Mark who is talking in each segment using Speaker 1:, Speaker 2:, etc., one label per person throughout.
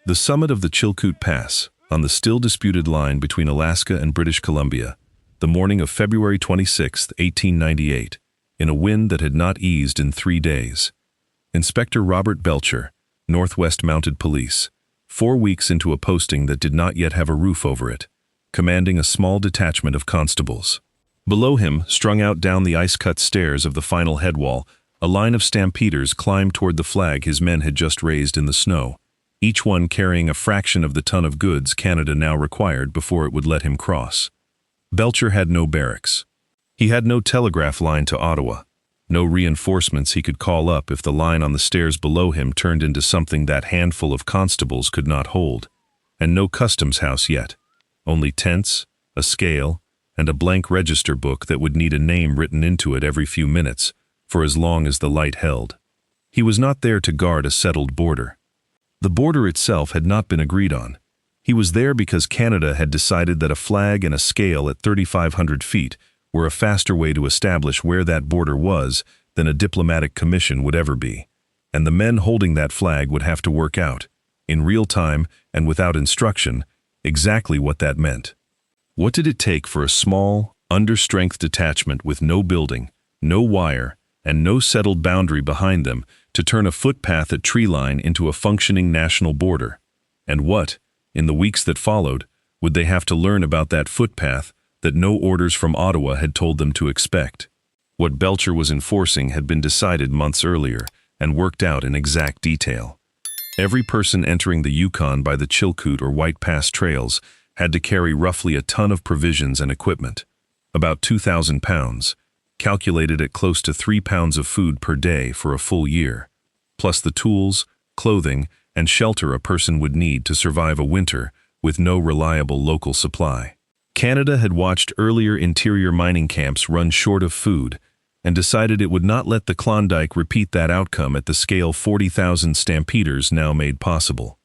Speaker 1: The summit of the Chilkoot Pass, on the still disputed line between Alaska and British Columbia, the morning of February 26, 1898, in a wind that had not eased in 3 days. Inspector Robert Belcher, Northwest Mounted Police, 4 weeks into a posting that did not yet have a roof over it, commanding a small detachment of constables. Below him, strung out down the ice-cut stairs of the final headwall, a line of stampeders climbed toward the flag his men had just raised in the snow, each one carrying a fraction of the ton of goods Canada now required before it would let him cross. Belcher had no barracks. He had no telegraph line to Ottawa, no reinforcements he could call up if the line on the stairs below him turned into something that handful of constables could not hold, and no customs house yet, only tents, a scale, and a blank register book that would need a name written into it every few minutes, for as long as the light held. He was not there to guard a settled border. The border itself had not been agreed on. He was there because Canada had decided that a flag and a scale at 3,500 feet were a faster way to establish where that border was than a diplomatic commission would ever be, and the men holding that flag would have to work out, in real time and without instruction, exactly what that meant. What did it take for a small, under-strength detachment with no building, no wire, and no settled boundary behind them to turn a footpath at treeline into a functioning national border? And what, in the weeks that followed, would they have to learn about that footpath that no orders from Ottawa had told them to expect? What Belcher was enforcing had been decided months earlier and worked out in exact detail. Every person entering the Yukon by the Chilkoot or White Pass trails had to carry roughly a ton of provisions and equipment, about 2,000 pounds, calculated at close to 3 pounds of food per day for a full year, plus the tools, clothing, and shelter a person would need to survive a winter with no reliable local supply. Canada had watched earlier interior mining camps run short of food and decided it would not let the Klondike repeat that outcome at the scale 40,000 stampeders now made possible.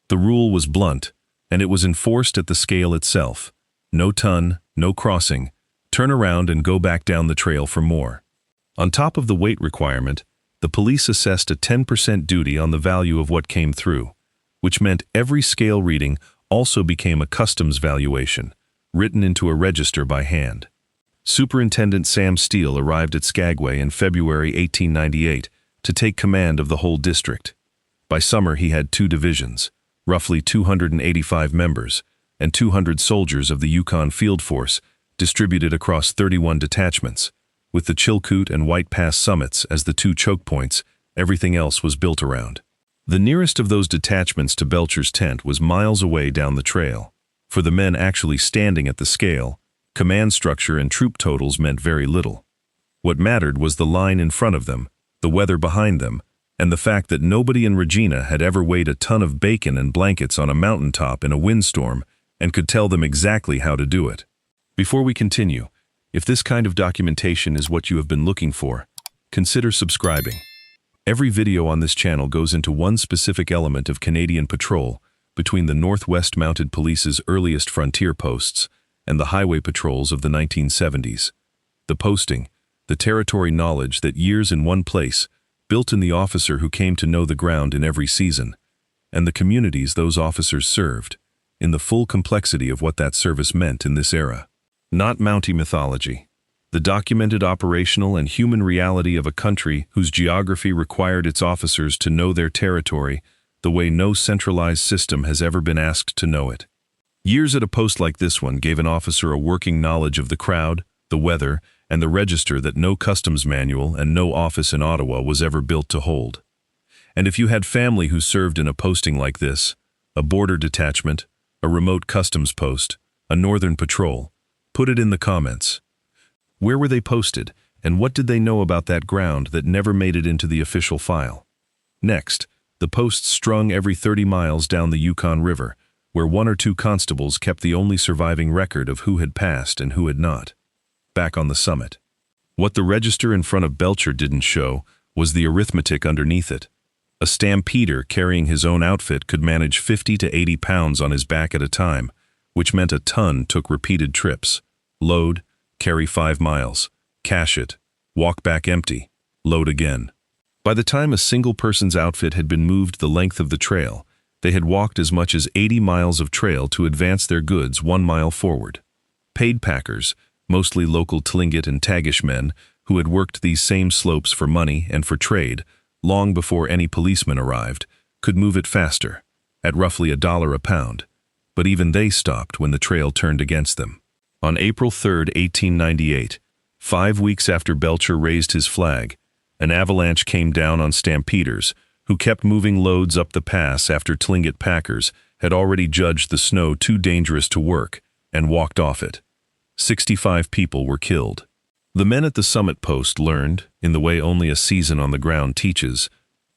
Speaker 1: The rule was blunt, and it was enforced at the scale itself. No ton, no crossing, turn around and go back down the trail for more. On top of the weight requirement, the police assessed a 10% duty on the value of what came through, which meant every scale reading also became a customs valuation, written into a register by hand. Superintendent Sam Steele arrived at Skagway in February 1898 to take command of the whole district. By summer he had 2 divisions, roughly 285 members, and 200 soldiers of the Yukon Field Force distributed across 31 detachments. With the Chilkoot and White Pass summits as the 2 choke points, everything else was built around. The nearest of those detachments to Belcher's tent was miles away down the trail. For the men actually standing at the scale, command structure and troop totals meant very little. What mattered was the line in front of them, the weather behind them, and the fact that nobody in Regina had ever weighed a ton of bacon and blankets on a mountaintop in a windstorm and could tell them exactly how to do it. Before we continue, if this kind of documentation is what you have been looking for, consider subscribing. Every video on this channel goes into one specific element of Canadian patrol between the Northwest Mounted Police's earliest frontier posts and the highway patrols of the 1970s. The posting, the territory knowledge that years in one place built in the officer who came to know the ground in every season, and the communities those officers served, in the full complexity of what that service meant in this era. Not Mountie mythology. The documented operational and human reality of a country whose geography required its officers to know their territory the way no centralized system has ever been asked to know it. Years at a post like this one gave an officer a working knowledge of the crowd, the weather, and the register that no customs manual and no office in Ottawa was ever built to hold. And if you had family who served in a posting like this, a border detachment, a remote customs post, a northern patrol, put it in the comments. Where were they posted, and what did they know about that ground that never made it into the official file? Next, the posts strung every 30 miles down the Yukon River, where 1 or 2 constables kept the only surviving record of who had passed and who had not. Back on the summit. What the register in front of Belcher didn't show was the arithmetic underneath it. A stampeder carrying his own outfit could manage 50 to 80 pounds on his back at a time, which meant a ton took repeated trips. Load, carry 5 miles, cache it, walk back empty, load again. By the time a single person's outfit had been moved the length of the trail, They had walked as much as 80 miles of trail to advance their goods 1 mile forward. Paid packers, mostly local Tlingit and Tagish men, who had worked these same slopes for money and for trade, long before any policemen arrived, could move it faster, at roughly $1 a pound. But even they stopped when the trail turned against them. On April 3, 1898, 5 weeks after Belcher raised his flag, an avalanche came down on stampeders, who kept moving loads up the pass after Tlingit packers had already judged the snow too dangerous to work and walked off it. 65 people were killed. The men at the summit post learned, in the way only a season on the ground teaches,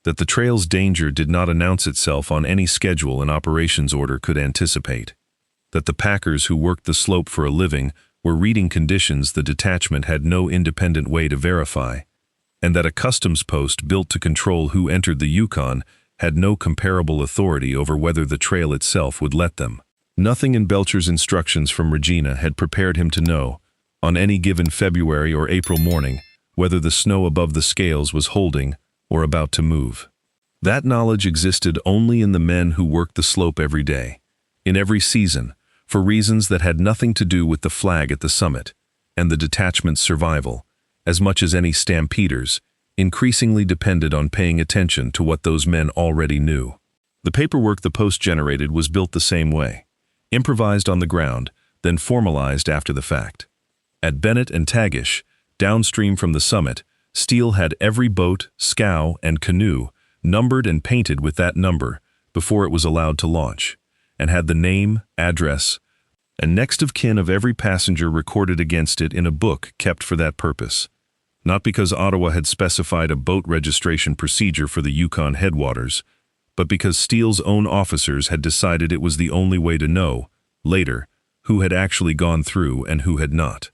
Speaker 1: that the trail's danger did not announce itself on any schedule an operations order could anticipate, that the packers who worked the slope for a living were reading conditions the detachment had no independent way to verify, and that a customs post built to control who entered the Yukon had no comparable authority over whether the trail itself would let them. Nothing in Belcher's instructions from Regina had prepared him to know, on any given February or April morning, whether the snow above the scales was holding or about to move. That knowledge existed only in the men who worked the slope every day, in every season, for reasons that had nothing to do with the flag at the summit and the detachment's survival, as much as any stampeders, increasingly depended on paying attention to what those men already knew. The paperwork the post generated was built the same way, improvised on the ground, then formalized after the fact. At Bennett and Tagish, downstream from the summit, Steele had every boat, scow, and canoe numbered and painted with that number before it was allowed to launch, and had the name, address, and next of kin of every passenger recorded against it in a book kept for that purpose. Not because Ottawa had specified a boat registration procedure for the Yukon headwaters, but because Steele's own officers had decided it was the only way to know, later, who had actually gone through and who had not.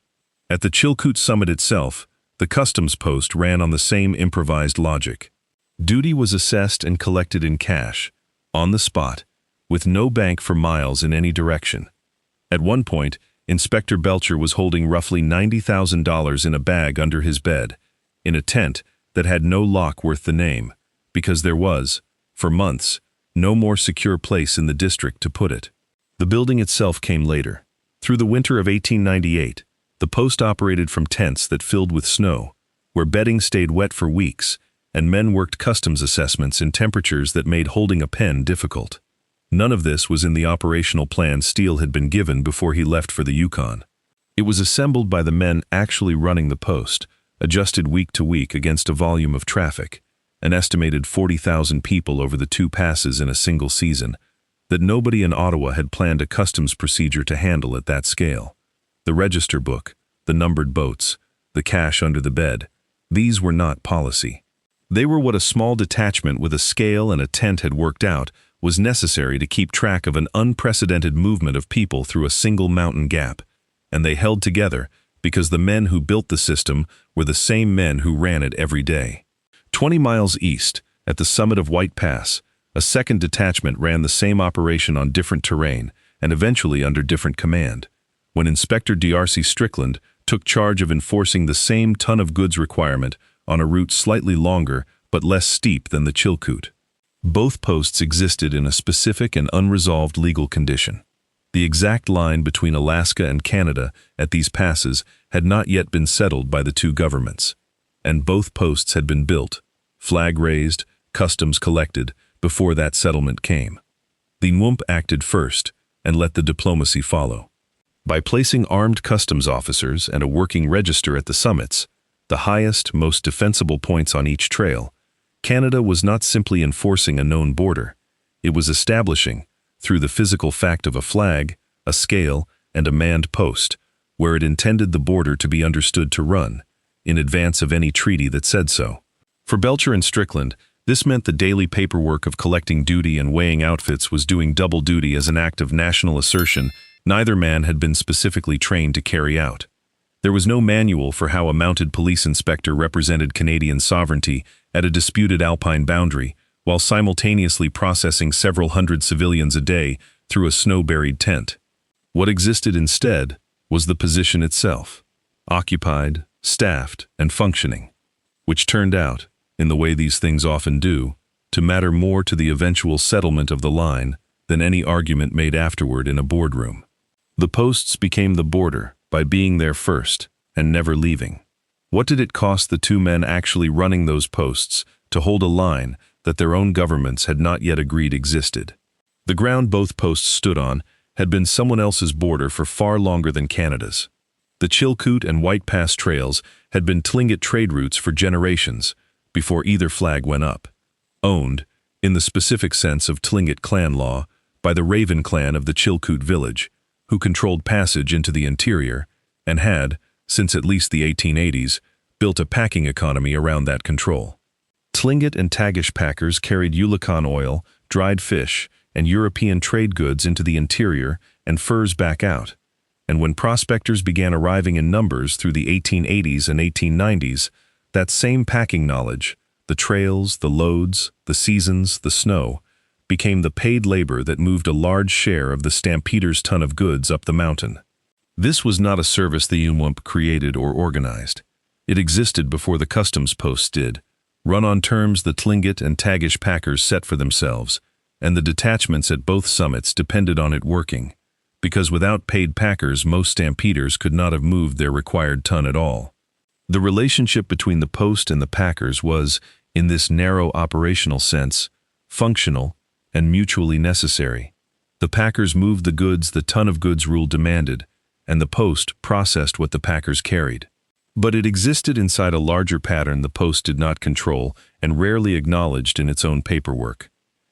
Speaker 1: At the Chilkoot summit itself, the customs post ran on the same improvised logic. Duty was assessed and collected in cash, on the spot, with no bank for miles in any direction. At one point, Inspector Belcher was holding roughly $90,000 in a bag under his bed, in a tent that had no lock worth the name, because there was, for months, no more secure place in the district to put it. The building itself came later. Through the winter of 1898, the post operated from tents that filled with snow, where bedding stayed wet for weeks, and men worked customs assessments in temperatures that made holding a pen difficult. None of this was in the operational plan Steele had been given before he left for the Yukon. It was assembled by the men actually running the post, adjusted week to week against a volume of traffic, an estimated 40,000 people over the 2 passes in a single season, that nobody in Ottawa had planned a customs procedure to handle at that scale. The register book, the numbered boats, the cash under the bed, these were not policy. They were what a small detachment with a scale and a tent had worked out was necessary to keep track of an unprecedented movement of people through a single mountain gap, and they held together because the men who built the system were the same men who ran it every day. 20 miles east, at the summit of White Pass, a second detachment ran the same operation on different terrain and eventually under different command, when Inspector D.R.C. Strickland took charge of enforcing the same ton of goods requirement on a route slightly longer but less steep than the Chilkoot. Both posts existed in a specific and unresolved legal condition. The exact line between Alaska and Canada at these passes had not yet been settled by the two governments, and both posts had been built, flag raised, customs collected, before that settlement came. The NWMP acted first and let the diplomacy follow. By placing armed customs officers and a working register at the summits, the highest, most defensible points on each trail, Canada was not simply enforcing a known border. It was establishing, through the physical fact of a flag, a scale, and a manned post, where it intended the border to be understood to run, in advance of any treaty that said so. For Belcher and Strickland, this meant the daily paperwork of collecting duty and weighing outfits was doing double duty as an act of national assertion neither man had been specifically trained to carry out. There was no manual for how a mounted police inspector represented Canadian sovereignty at a disputed alpine boundary, while simultaneously processing several hundred civilians a day through a snow-buried tent. What existed instead was the position itself, occupied, staffed, and functioning, which turned out, in the way these things often do, to matter more to the eventual settlement of the line than any argument made afterward in a boardroom. The posts became the border by being there first and never leaving. What did it cost the two men actually running those posts to hold a line that their own governments had not yet agreed existed? The ground both posts stood on had been someone else's border for far longer than Canada's. The Chilkoot and White Pass trails had been Tlingit trade routes for generations before either flag went up. Owned, in the specific sense of Tlingit clan law, by the Raven clan of the Chilkoot village, who controlled passage into the interior and had, since at least the 1880s, built a packing economy around that control. Tlingit and Tagish packers carried Yulakan oil, dried fish, and European trade goods into the interior and furs back out. And when prospectors began arriving in numbers through the 1880s and 1890s, that same packing knowledge, the trails, the loads, the seasons, the snow, became the paid labor that moved a large share of the stampeder's ton of goods up the mountain. This was not a service the NWMP created or organized. It existed before the customs posts did, run on terms the Tlingit and Tagish packers set for themselves, and the detachments at both summits depended on it working, because without paid packers most stampeders could not have moved their required ton at all. The relationship between the post and the packers was, in this narrow operational sense, functional and mutually necessary. The packers moved the goods the ton of goods rule demanded, and the post processed what the packers carried. But it existed inside a larger pattern the post did not control and rarely acknowledged in its own paperwork.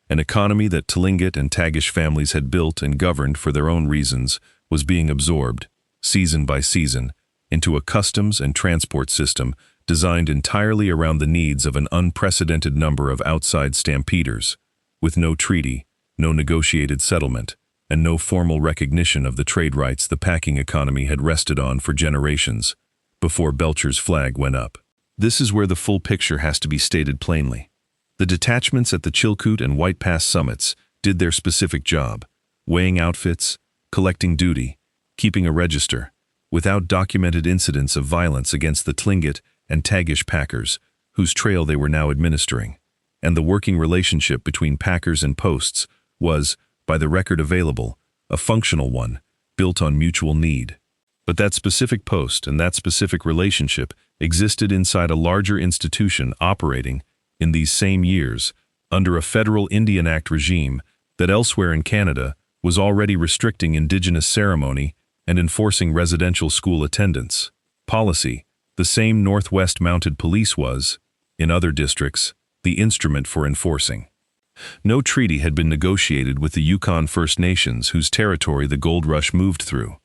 Speaker 1: An economy that Tlingit and Tagish families had built and governed for their own reasons was being absorbed, season by season, into a customs and transport system designed entirely around the needs of an unprecedented number of outside stampeders, with no treaty, no negotiated settlement, and no formal recognition of the trade rights the packing economy had rested on for generations, before Belcher's flag went up. This is where the full picture has to be stated plainly. The detachments at the Chilkoot and White Pass summits did their specific job, weighing outfits, collecting duty, keeping a register, without documented incidents of violence against the Tlingit and Tagish packers, whose trail they were now administering. And the working relationship between packers and posts was, by the record available, a functional one, built on mutual need. But that specific post and that specific relationship existed inside a larger institution operating, in these same years, under a federal Indian Act regime that elsewhere in Canada was already restricting Indigenous ceremony and enforcing residential school attendance. Policy, the same Northwest Mounted Police was, in other districts, the instrument for enforcing. No treaty had been negotiated with the Yukon First Nations whose territory the gold rush moved through.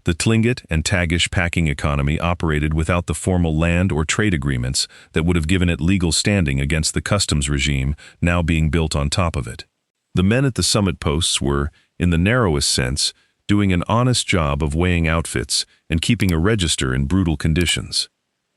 Speaker 1: The Tlingit and Tagish packing economy operated without the formal land or trade agreements that would have given it legal standing against the customs regime now being built on top of it. The men at the summit posts were, in the narrowest sense, doing an honest job of weighing outfits and keeping a register in brutal conditions.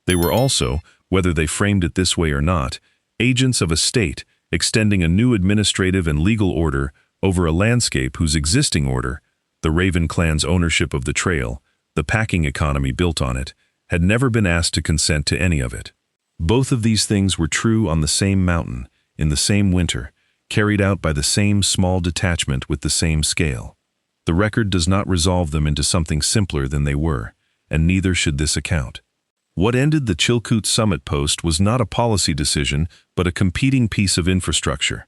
Speaker 1: They were also, whether they framed it this way or not, agents of a state extending a new administrative and legal order over a landscape whose existing order, the Raven clan's ownership of the trail, the packing economy built on it, had never been asked to consent to any of it. Both of these things were true on the same mountain, in the same winter, carried out by the same small detachment with the same scale. The record does not resolve them into something simpler than they were, and neither should this account. What ended the Chilkoot summit post was not a policy decision, but a competing piece of infrastructure.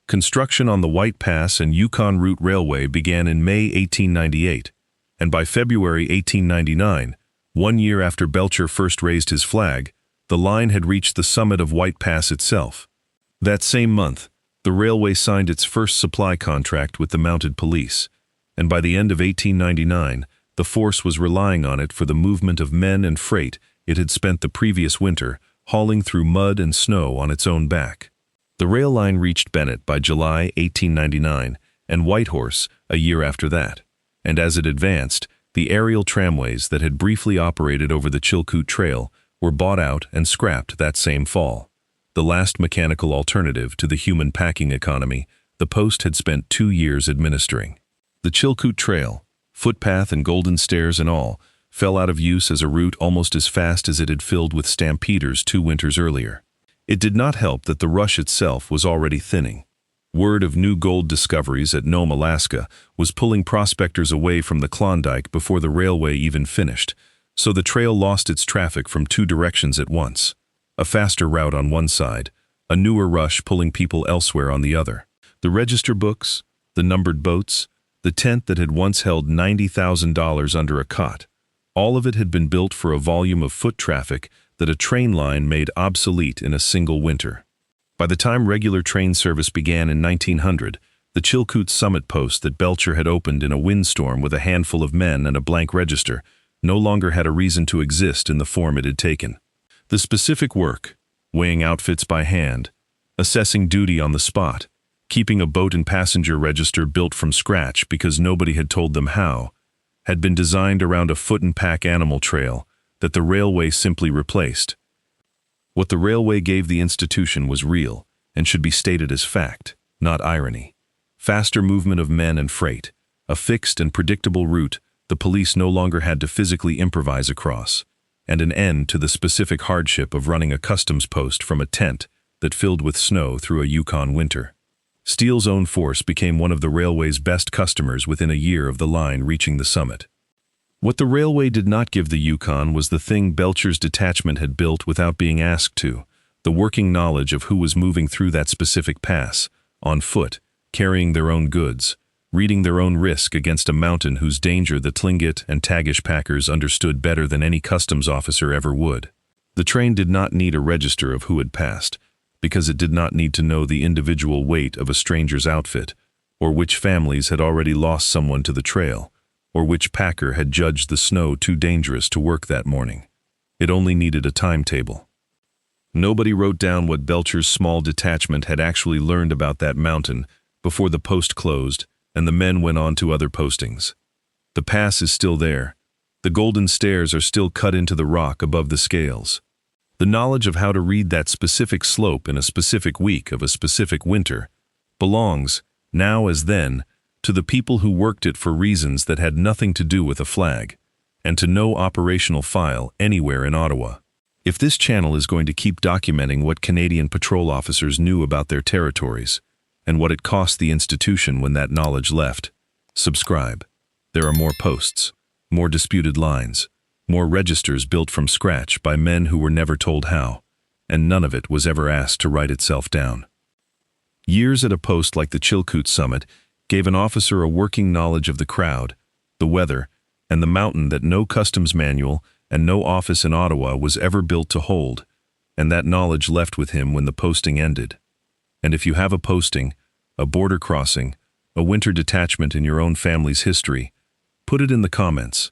Speaker 1: Construction on the White Pass and Yukon Route Railway began in May 1898, and by February 1899, 1 year after Belcher first raised his flag, the line had reached the summit of White Pass itself. That same month, the railway signed its first supply contract with the Mounted Police, and by the end of 1899, the force was relying on it for the movement of men and freight it had spent the previous winter hauling through mud and snow on its own back. The rail line reached Bennett by July 1899 and Whitehorse a year after that, and as it advanced, the aerial tramways that had briefly operated over the Chilkoot Trail were bought out and scrapped that same fall. The last mechanical alternative to the human packing economy the post had spent 2 years administering. The Chilkoot Trail, footpath and golden stairs and all, fell out of use as a route almost as fast as it had filled with stampeders 2 winters earlier. It did not help that the rush itself was already thinning. Word of new gold discoveries at Nome, Alaska, was pulling prospectors away from the Klondike before the railway even finished, so the trail lost its traffic from two directions at once. A faster route on one side, a newer rush pulling people elsewhere on the other. The register books, the numbered boats, the tent that had once held $90,000 under a cot, all of it had been built for a volume of foot traffic that a train line made obsolete in a single winter. By the time regular train service began in 1900, the Chilkoot summit post that Belcher had opened in a windstorm with a handful of men and a blank register no longer had a reason to exist in the form it had taken. The specific work, weighing outfits by hand, assessing duty on the spot, keeping a boat and passenger register built from scratch because nobody had told them how, had been designed around a foot-and-pack animal trail that the railway simply replaced. What the railway gave the institution was real and should be stated as fact, not irony. Faster movement of men and freight, a fixed and predictable route the police no longer had to physically improvise across, and an end to the specific hardship of running a customs post from a tent that filled with snow through a Yukon winter. Steele's own force became one of the railway's best customers within a year of the line reaching the summit. What the railway did not give the Yukon was the thing Belcher's detachment had built without being asked to, the working knowledge of who was moving through that specific pass, on foot, carrying their own goods, reading their own risk against a mountain whose danger the Tlingit and Tagish packers understood better than any customs officer ever would. The train did not need a register of who had passed, because it did not need to know the individual weight of a stranger's outfit, or which families had already lost someone to the trail, or which packer had judged the snow too dangerous to work that morning. It only needed a timetable. Nobody wrote down what Belcher's small detachment had actually learned about that mountain before the post closed and the men went on to other postings. The pass is still there. The golden stairs are still cut into the rock above the scales. The knowledge of how to read that specific slope in a specific week of a specific winter belongs, now as then, to the people who worked it for reasons that had nothing to do with a flag, and to no operational file anywhere in Ottawa. If this channel is going to keep documenting what Canadian patrol officers knew about their territories, and what it cost the institution when that knowledge left, subscribe. There are more posts, more disputed lines, more registers built from scratch by men who were never told how, and none of it was ever asked to write itself down. Years at a post like the Chilkoot summit gave an officer a working knowledge of the crowd, the weather, and the mountain that no customs manual and no office in Ottawa was ever built to hold, and that knowledge left with him when the posting ended. And if you have a posting, a border crossing, a winter detachment in your own family's history, put it in the comments.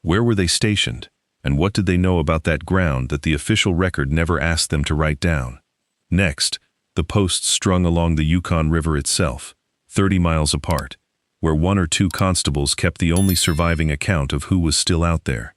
Speaker 1: Where were they stationed, and what did they know about that ground that the official record never asked them to write down? Next, the posts strung along the Yukon River itself, 30 miles apart, where one or two constables kept the only surviving account of who was still out there.